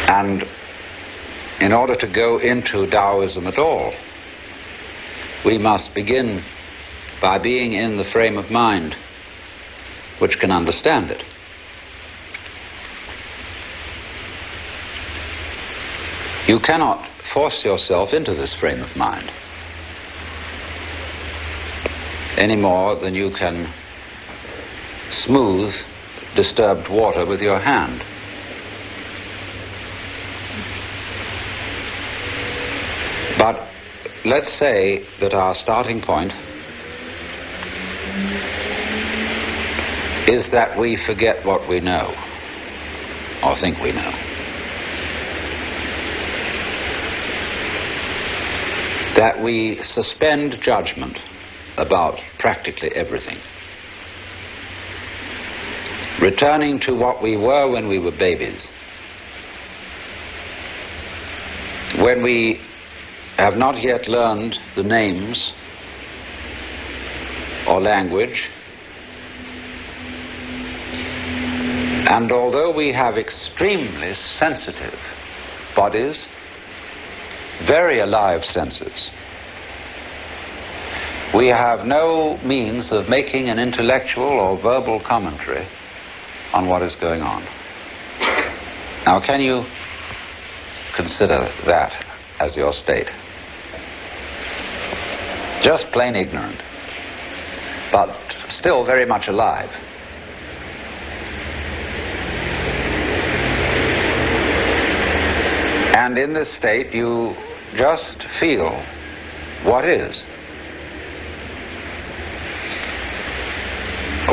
And in order to go into Taoism at all, we must begin by being in the frame of mind which can understand it. You cannot force yourself into this frame of mind any more than you can smooth disturbed water with your hand. But let's say that our starting point is that we forget what we know, or think we know. That we suspend judgment about practically everything. Returning to what we were when we were babies. When we have not yet learned the names or language, and although we have extremely sensitive bodies, very alive senses, we have no means of making an intellectual or verbal commentary on what is going on. Now, can you consider that as your state? Just plain ignorant, but still very much alive. And in this state, you just feel what is,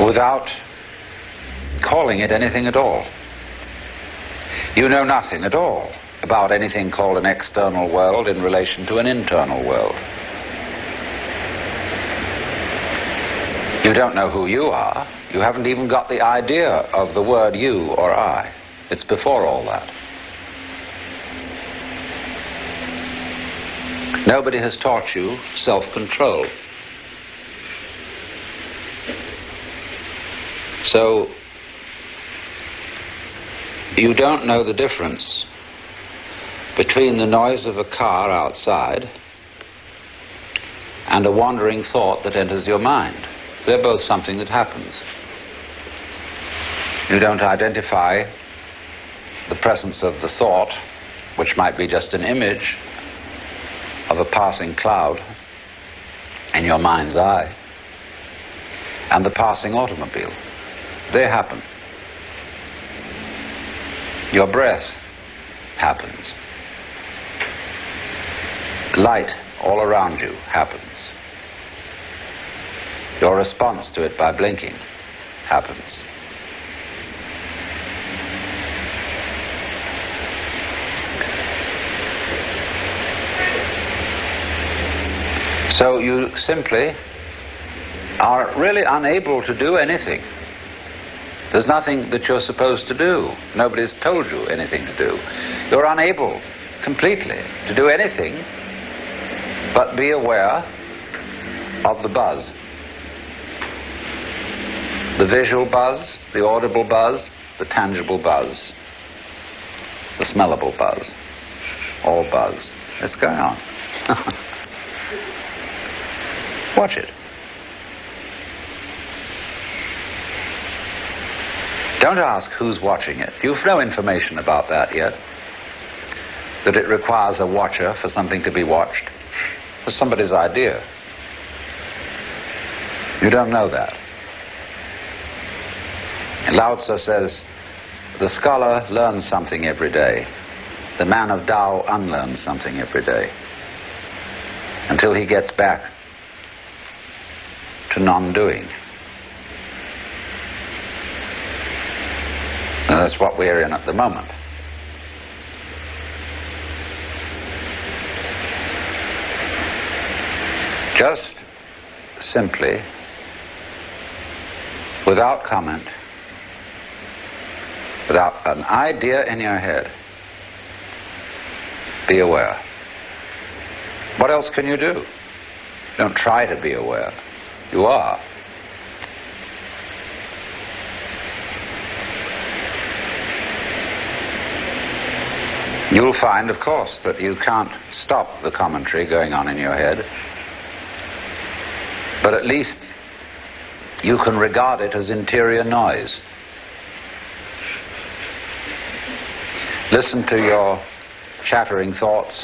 without calling it anything at all. You know nothing at all about anything called an external world in relation to an internal world. You don't know who you are. You haven't even got the idea of the word you or I. It's before all that. Nobody has taught you self-control. So you don't know the difference between the noise of a car outside and a wandering thought that enters your mind. They're both something that happens. You don't identify the presence of the thought, which might be just an image of a passing cloud in your mind's eye, and the passing automobile. They happen. Your breath happens. Light all around you happens. Your response to it by blinking happens. So you simply are really unable to do anything. There's nothing that you're supposed to do. Nobody's told you anything to do. You're unable completely to do anything but be aware of the buzz. The visual buzz, the audible buzz, the tangible buzz, the smellable buzz, all buzz. It's going on. Watch it. Don't ask who's watching it. You've no information about that yet. That it requires a watcher for something to be watched. It's somebody's idea. You don't know that. Lao Tzu says, the scholar learns something every day. The man of Tao unlearns something every day. Until he gets back to non-doing. And that's what we're in at the moment. Just simply, without comment, without an idea in your head, be aware. What else can you do? Don't try to be aware. You are. You'll find, of course, that you can't stop the commentary going on in your head, but at least you can regard it as interior noise. Listen to your chattering thoughts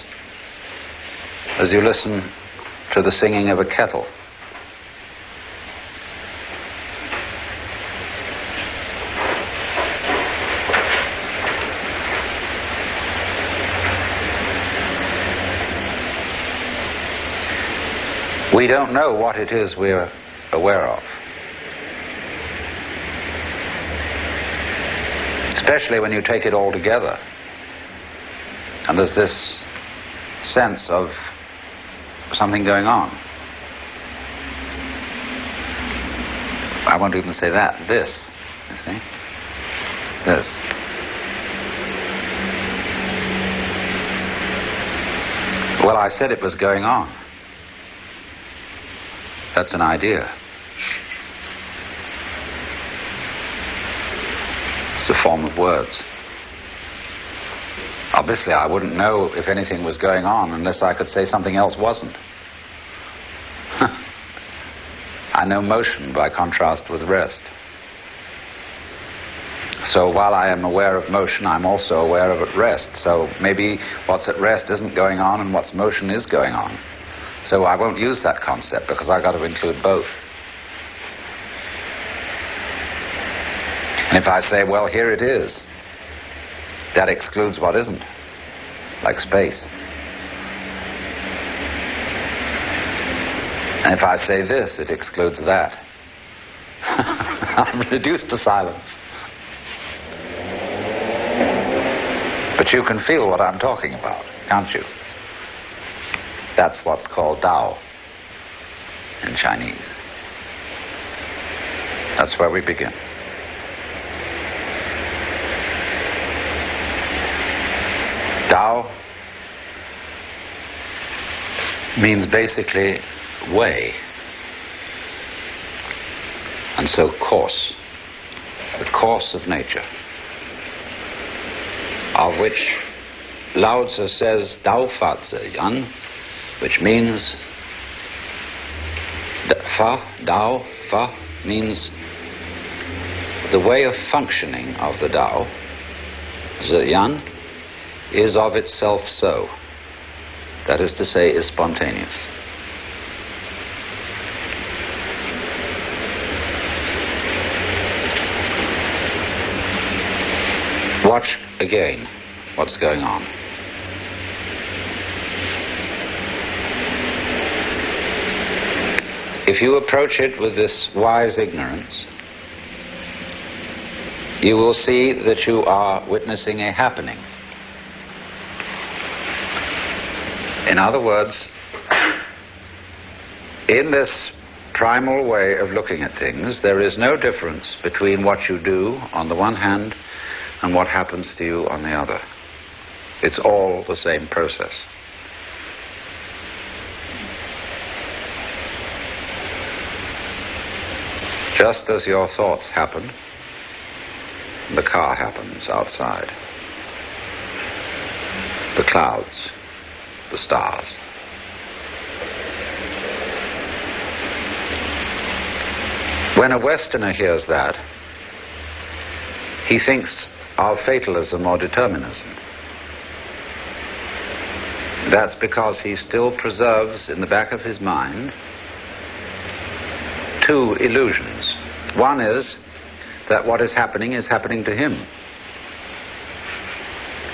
as you listen to the singing of a kettle. We don't know what it is we're aware of. Especially when you take it all together. And there's this sense of something going on. I won't even say that. This, you see? This. Well, I said it was going on. That's an idea. It's a form of words. Obviously, I wouldn't know if anything was going on unless I could say something else wasn't. I know motion by contrast with rest. So while I am aware of motion, I'm also aware of at rest. So maybe what's at rest isn't going on and what's motion is going on. So I won't use that concept because I've got to include both. And if I say, well, here it is, that excludes what isn't, like space. And if I say this, it excludes that. I'm reduced to silence. But you can feel what I'm talking about, can't you? That's what's called Tao in Chinese. That's where we begin. Tao means basically way, and so course, the course of nature, of which Lao Tzu says Dao Fa Zi Yan, which means Dao Fa means the way of functioning of the Tao. Zi Yan is of itself so. That is to say, is spontaneous. Watch again what's going on. If you approach it with this wise ignorance, you will see that you are witnessing a happening. In other words, in this primal way of looking at things, there is no difference between what you do on the one hand and what happens to you on the other. It's all the same process. Just as your thoughts happen, the car happens outside, the clouds, the stars. When a Westerner hears that, he thinks of fatalism or determinism. That's because he still preserves in the back of his mind two illusions. One is that what is happening to him,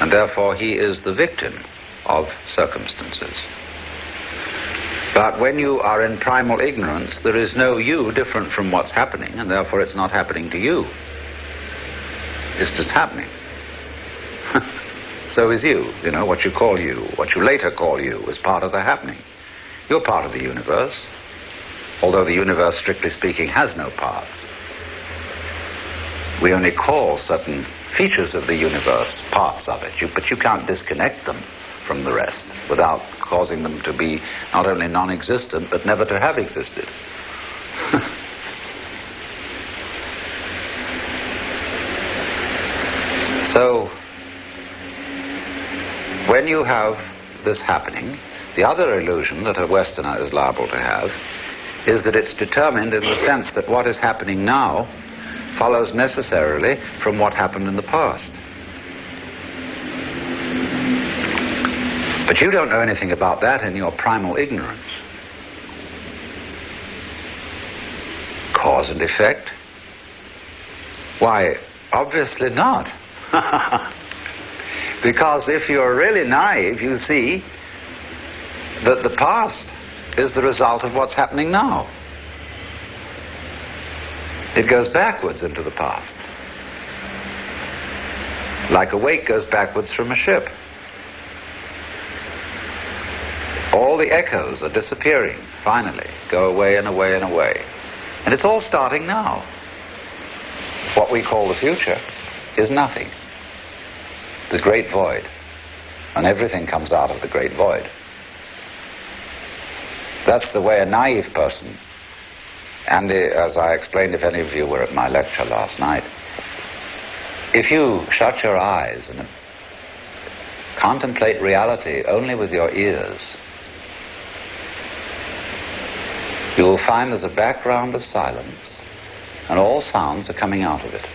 and therefore he is the victim of circumstances. But when you are in primal ignorance, there is no you different from what's happening, and therefore it's not happening to you. It's just happening. So is you. You know, what you call you, what you later call you, is part of the happening. You're part of the universe, although the universe, strictly speaking, has no parts. We only call certain features of the universe parts of it, but you can't disconnect them from the rest without causing them to be not only non-existent, but never to have existed. So, when you have this happening, the other illusion that a Westerner is liable to have is that it's determined in the sense that what is happening now follows necessarily from what happened in the past. But you don't know anything about that in your primal ignorance. Cause and effect? Why, obviously not. Because if you're really naive, you see that the past is the result of what's happening now. It goes backwards into the past. Like a wake goes backwards from a ship. All the echoes are disappearing, finally, go away and away and away. And it's all starting now. What we call the future is nothing. The great void. And everything comes out of the great void. That's the way a naive person, and as I explained, if any of you were at my lecture last night, if you shut your eyes and contemplate reality only with your ears, you will find there's a background of silence, and all sounds are coming out of it.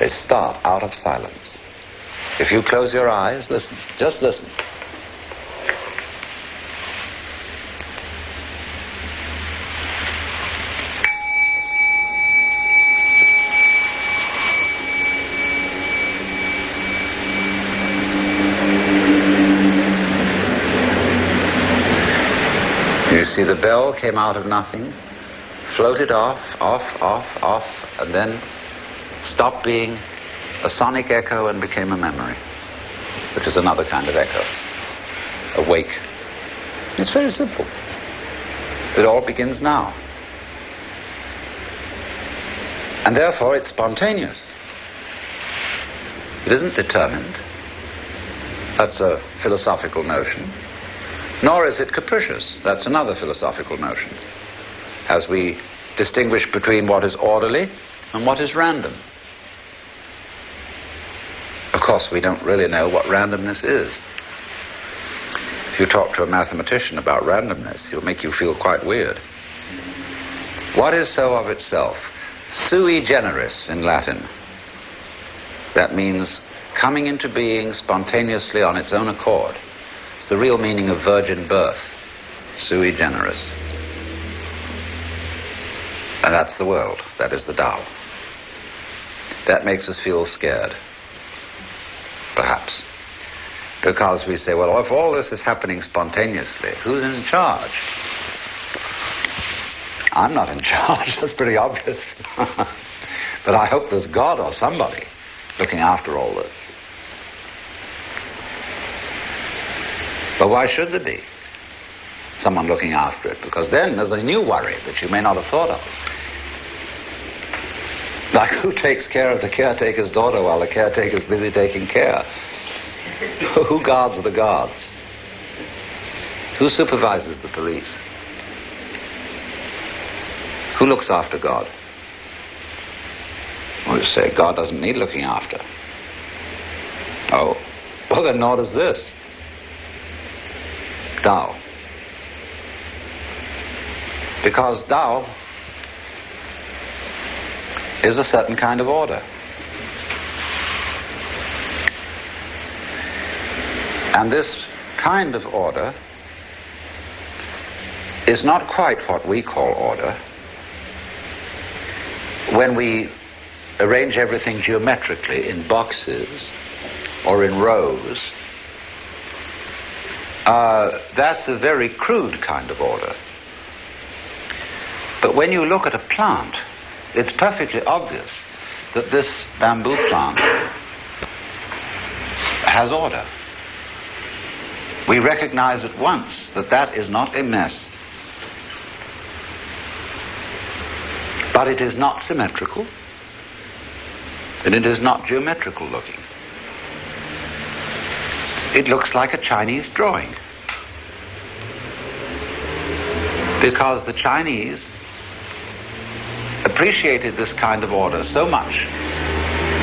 They start out of silence. If you close your eyes, listen, just listen. You see, the bell came out of nothing, floated off, and then stopped being a sonic echo and became a memory, which is another kind of echo, a wake. It's very simple. It all begins now. And therefore it's spontaneous. It isn't determined. That's a philosophical notion. Nor is it capricious. That's another philosophical notion. As we distinguish between what is orderly and what is random. Of course, we don't really know what randomness is. If you talk to a mathematician about randomness, he'll make you feel quite weird. What is so of itself? Sui generis in Latin. That means coming into being spontaneously on its own accord. It's the real meaning of virgin birth. Sui generis. And that's the world. That is the Tao. That makes us feel scared. Perhaps. Because we say, well, if all this is happening spontaneously, who's in charge? I'm not in charge. That's pretty obvious. But I hope there's God or somebody looking after all this. But why should there be someone looking after it? Because then there's a new worry that you may not have thought of. Like, who takes care of the caretaker's daughter while the caretaker's busy taking care? Who guards the guards? Who supervises the police? Who looks after God? Well, you say, God doesn't need looking after. Oh, well then nor does this. Tao. Because Tao is a certain kind of order. And this kind of order is not quite what we call order. When we arrange everything geometrically in boxes or in rows, that's a very crude kind of order. But when you look at a plant, it's perfectly obvious that this bamboo plant has order. We recognize at once that that is not a mess. But it is not symmetrical, and it is not geometrical looking. It looks like a Chinese drawing. Because the Chinese appreciated this kind of order so much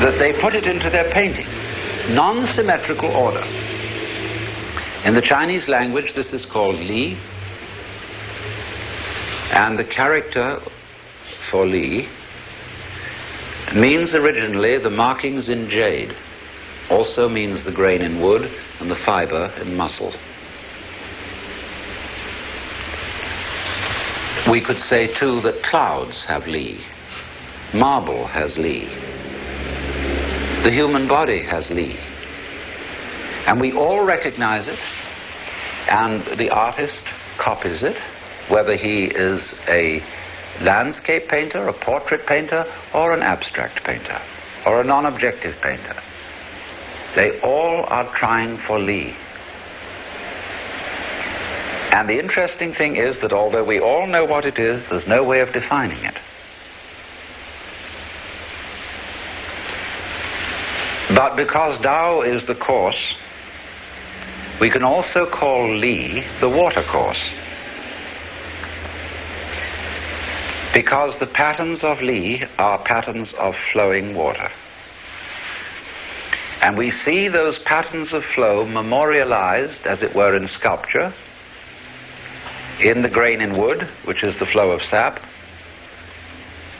that they put it into their painting. non-symmetrical order. In the Chinese language, this is called li, and the character for li means originally the markings in jade, also means the grain in wood and the fiber in muscle. We could say too that clouds have li, marble has li, the human body has li, and we all recognize it, and the artist copies it, whether he is a landscape painter, a portrait painter, or an abstract painter, or a non-objective painter. They all are trying for li. And the interesting thing is that although we all know what it is, there's no way of defining it. But because Tao is the course, we can also call li the water course. Because the patterns of li are patterns of flowing water. And we see those patterns of flow memorialized, as it were, in sculpture, in the grain in wood, which is the flow of sap,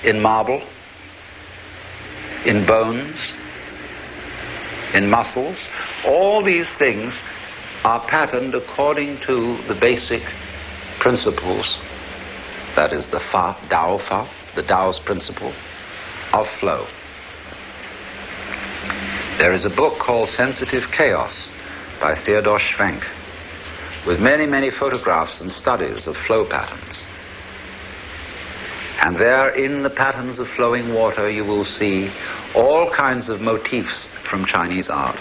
in marble, in bones, in muscles. All these things are patterned according to the basic principles, that is the the Tao's principle of flow. There is a book called Sensitive Chaos by Theodor Schwenk, with many, many photographs and studies of flow patterns. And there, in the patterns of flowing water, you will see all kinds of motifs from Chinese art,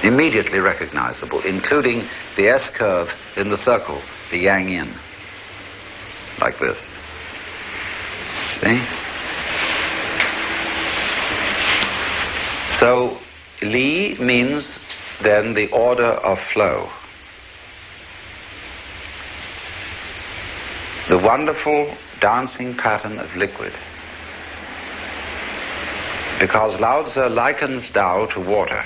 immediately recognizable, including the S-curve in the circle, the yang-yin, like this. See? So, li means then the order of flow. The wonderful dancing pattern of liquid. Because Lao Tzu likens Tao to water.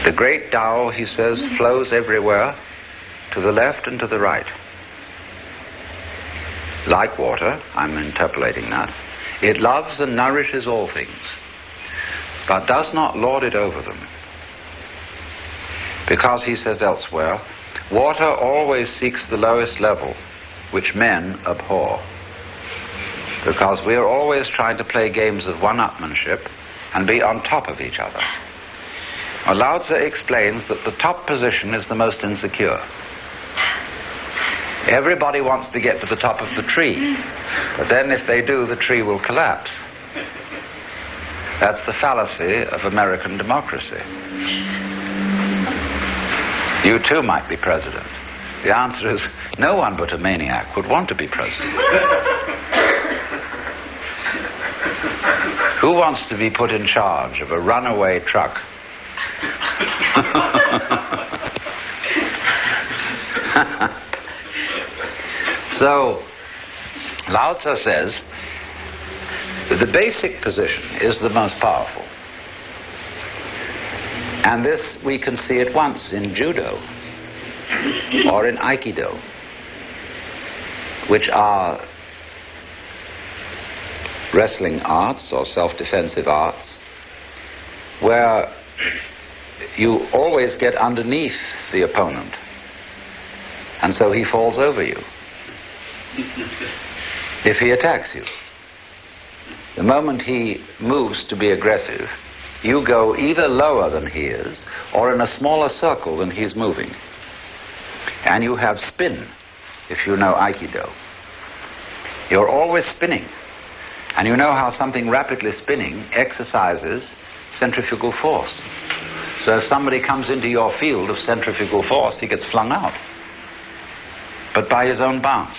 The great Tao, he says, flows everywhere, to the left and to the right. Like water, I'm interpolating that, it loves and nourishes all things, but does not lord it over them. Because, he says elsewhere, water always seeks the lowest level, which men abhor. Because we are always trying to play games of one-upmanship and be on top of each other. Well, Lao Tzu explains that the top position is the most insecure. Everybody wants to get to the top of the tree, but then if they do, the tree will collapse. That's the fallacy of American democracy. You too might be president. The answer is, no one but a maniac would want to be president. Who wants to be put in charge of a runaway truck? So, Lao Tzu says that the basic position is the most powerful. And this we can see at once in judo or in aikido, which are wrestling arts or self-defensive arts, where you always get underneath the opponent, and so he falls over you if he attacks you. The moment he moves to be aggressive, you go either lower than he is or in a smaller circle than he's moving. And you have spin, if you know Aikido. You're always spinning. And you know how something rapidly spinning exercises centrifugal force. So if somebody comes into your field of centrifugal force, he gets flung out, but by his own bounce.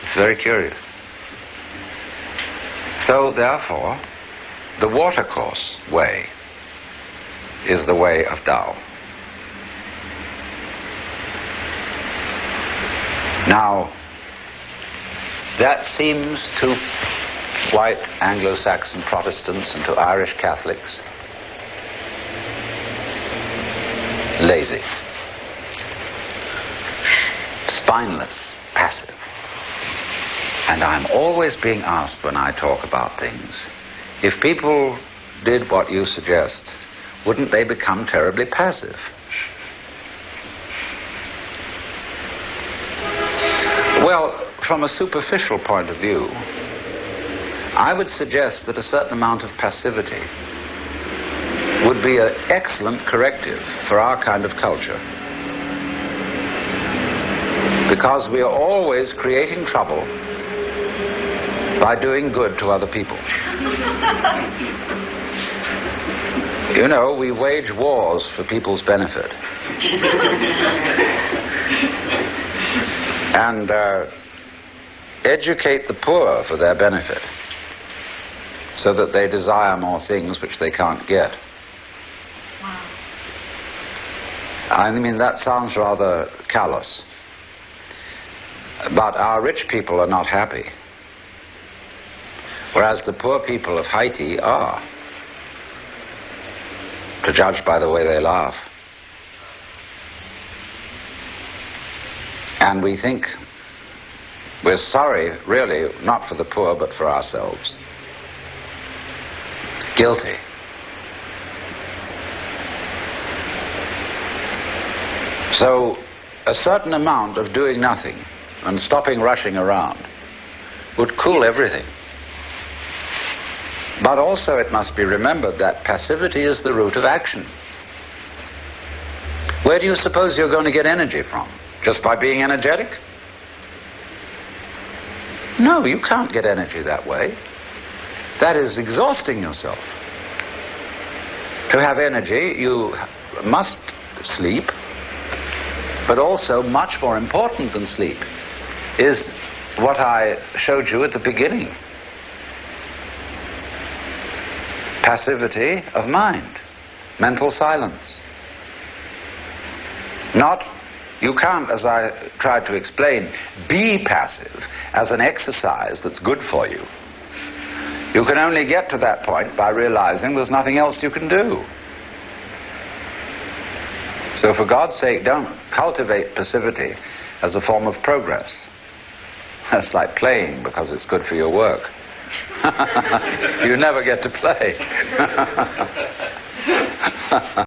It's very curious. So therefore, the watercourse way is the way of Tao. Now, that seems to white Anglo-Saxon Protestants and to Irish Catholics. Lazy. Spineless. Passive. And I'm always being asked when I talk about things, if people did what you suggest, wouldn't they become terribly passive? Well, from a superficial point of view, I would suggest that a certain amount of passivity would be an excellent corrective for our kind of culture. Because we are always creating trouble by doing good to other people. You know, we wage wars for people's benefit. And educate the poor for their benefit, so that they desire more things which they can't get. Wow. I mean, that sounds rather callous. But our rich people are not happy, whereas the poor people of Haiti are, to judge by the way they laugh. And we think we're sorry, really, not for the poor, but for ourselves. Guilty. So, a certain amount of doing nothing and stopping rushing around would cool everything. But also it must be remembered that passivity is the root of action. Where do you suppose you're going to get energy from? Just by being energetic? No, you can't get energy that way. That is exhausting yourself. To have energy, you must sleep, but also much more important than sleep is what I showed you at the beginning. Passivity of mind, mental silence. You can't, as I tried to explain, be passive as an exercise that's good for you. You can only get to that point by realizing there's nothing else you can do. So for God's sake, don't cultivate passivity as a form of progress. That's like playing because it's good for your work. You never get to play.